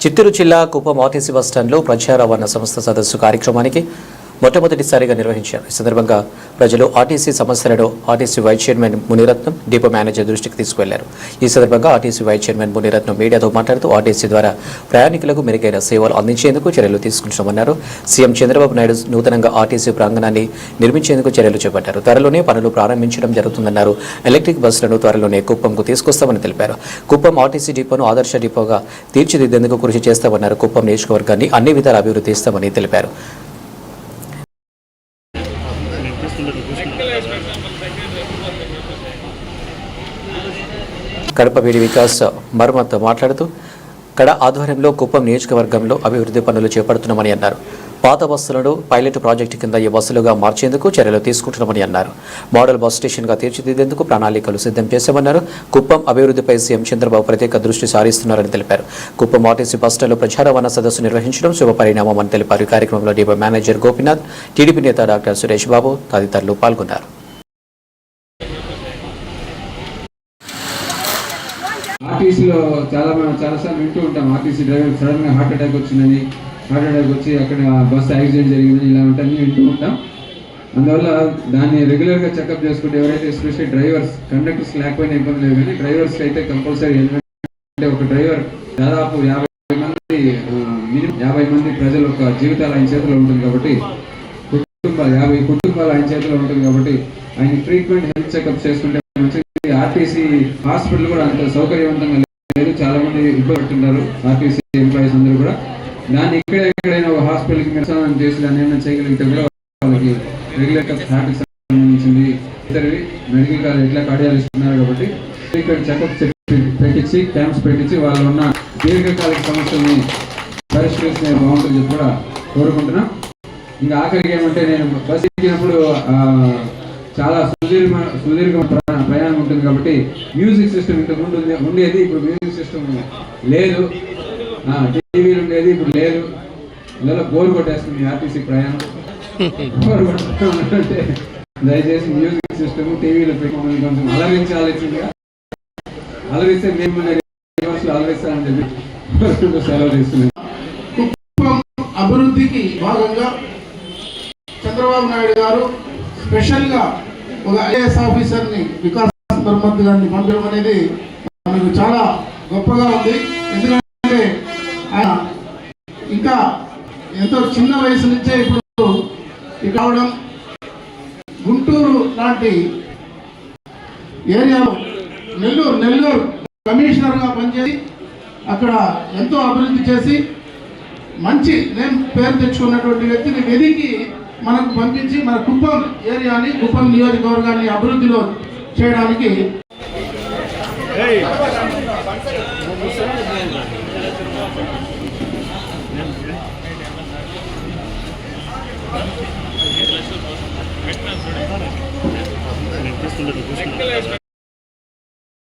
చిత్తూరు జిల్లా కుప్పం ఆర్టీసీ బస్టాండ్లో ప్రజా రవాణా సంస్థ సదస్సు కార్యక్రమానికి మొట్టమొదటిసారిగా నిర్వహించారు. ఈ సందర్భంగా ప్రజలు ఆర్టీసీ సమస్యలను RTC vice chairman Muniratnam depot manager దృష్టికి తీసుకువెళ్లారు. ఈ సందర్భంగా ఆర్టీసీ వైస్ చైర్మన్ మునిరత్నం మీడియాతో మాట్లాడుతూ ఆర్టీసీ ద్వారా ప్రయాణికులకు మెరుగైన సేవలు అందించేందుకు చర్యలు తీసుకుంటున్నామన్నారు. సీఎం చంద్రబాబు నాయుడు నూతనంగా ఆర్టీసీ ప్రాంగణాన్ని నిర్మించేందుకు చర్యలు చేపట్టారు. త్వరలోనే పనులు ప్రారంభించడం జరుగుతుందన్నారు. ఎలక్ట్రిక్ బస్సులను త్వరలోనే కుప్పంకు తీసుకొస్తామని తెలిపారు. కుప్పం ఆర్టీసీ డిపోను ఆదర్శ డిపోగా తీర్చిదిద్దేందుకు కృషి చేస్తామన్నారు. కుప్పం నియోజకవర్గాన్ని అన్ని విధాల అభివృద్ధి చేస్తామని తెలిపారు. కడప వీడి వికాస్ మర్మత్ మాట్లాడుతూ కడ ఆధ్వర్యంలో కుప్పం నియోజకవర్గంలో అభివృద్ధి పనులు చేపడుతున్నామని అన్నారు. పాత బస్సులను పైలట్ ప్రాజెక్టు కింద ఈ బస్సులుగా మార్చేందుకు చర్యలు తీసుకుంటున్నామని అన్నారు. మోడల్ బస్ స్టేషన్గా తీర్చిదిద్దేందుకు ప్రణాళికలు సిద్ధం చేశామన్నారు. కుప్పం అభివృద్ధిపై సీఎం చంద్రబాబు ప్రత్యేక దృష్టి సారిస్తున్నారని తెలిపారు. కుప్పం ఆర్టీసీ బస్టాండ్లో ప్రజా రవాణా సదస్సు నిర్వహించడం శుభపరిణామమని తెలిపారు. ఈ కార్యక్రమంలో డిపో మేనేజర్ గోపీనాథ్, టీడీపీ నేత డాక్టర్ సురేష్ బాబు తదితరులు పాల్గొన్నారు. ఆర్టీసీలో చాలాసార్లు వింటూ ఉంటాం. ఆర్టీసీ డ్రైవర్ సడన్గా హార్ట్ అటాక్ వచ్చి అక్కడ బస్సు యాక్సిడెంట్ జరిగిందని ఇలా ఉంటాయని వింటూ ఉంటాం. అందువల్ల దాన్ని రెగ్యులర్గా చెకప్ చేసుకుంటే ఎవరైతే ఎస్పెషల్లీ డ్రైవర్స్, కండక్టర్స్ లేకపోయినా ఇబ్బంది లేదు, కానీ డ్రైవర్స్ అయితే కంపల్సరీ అంటే ఒక డ్రైవర్ దాదాపు 50 మంది ప్రజల యొక్క జీవితాలు ఆయన చేతిలో ఉంటుంది కాబట్టి 50 కుటుంబాలు ఆయన చేతిలో ఉంటుంది కాబట్టి ఆయన ఫ్రీక్వెంట్ హెల్త్ చెకప్ చేసుకుంటే మంచిది. ఆర్టీసీ హాస్పిటల్ కూడా అంత సౌకర్యవంతంగా లేదు, చాలా మంది ఇబ్బంది పడుతున్నారు ఆర్టీసీ ఎంప్లాయీస్ అందరూ కూడా. దాన్ని ఎక్కడైనా ఒక హాస్పిటల్కి నిర్మాణం చేసి దాన్ని ఏమైనా చేయగలిగితే కూడా వాళ్ళకి రెగ్యులర్ హార్ట్కి సంబంధించింది ఇతరవి మెడికల్ కాలేజ్ ఎట్లా కార్డియాలజిస్ట్ ఉన్నారు కాబట్టి ఫ్రీక్వెంట్ చెకప్ పెట్టించి క్యాంప్స్ పెట్టించి వాళ్ళు ఉన్న దీర్ఘకాలిక సమస్యల్ని పరిష్కరిస్తే బాగుంటుంది కూడా కోరుకుంటున్నాం. ఇంకా ఆఖరికి ఏమంటే నేను బస్సు ఎక్కినప్పుడు చాలా సుదీర్ఘ ప్రయాణం ఉంటుంది కాబట్టి మ్యూజిక్ సిస్టమ్ ఇంతకు ముందు ఉండేది, ఇప్పుడు మ్యూజిక్ సిస్టమ్ లేదు. టీవీలు ఉండేది, ఇప్పుడు లేదు. ఇలా బోర్ కొట్టేస్తుంది ఆర్టీసీ ప్రయాణం. బోర్ కొట్టే దయచేసి మ్యూజిక్ సిస్టమ్ టీవీలో పెట్టుకోమని కొంచెం అలరించాల్సిందిగా, అలరిస్తే మేము అలరిస్తామని చెప్పి సెలవు తీసుకున్నాం. అభివృద్ధికి భాగంగా చంద్రబాబు నాయుడు గారు స్పెషల్గా ఒక ఐఏఎస్ ఆఫీసర్ని వికాస్ మర్మత్ గారిని పంపడం అనేది మనకు చాలా గొప్పగా ఉంది. ఎందుకంటే ఆయన ఇంకా ఎంతో చిన్న వయసు నుంచే ఇప్పుడు రావడం, గుంటూరు లాంటి ఏరియాలో నెల్లూరు కమిషనర్గా పనిచేసి అక్కడ ఎంతో అభివృద్ధి చేసి మంచి పేరు తెచ్చుకున్నటువంటి వ్యక్తిని వెదికి మనకు పంపించి మన కుప్పం ఏరియాని, కుప్పం నియోజకవర్గాన్ని అభివృద్ధిలో చేయడానికి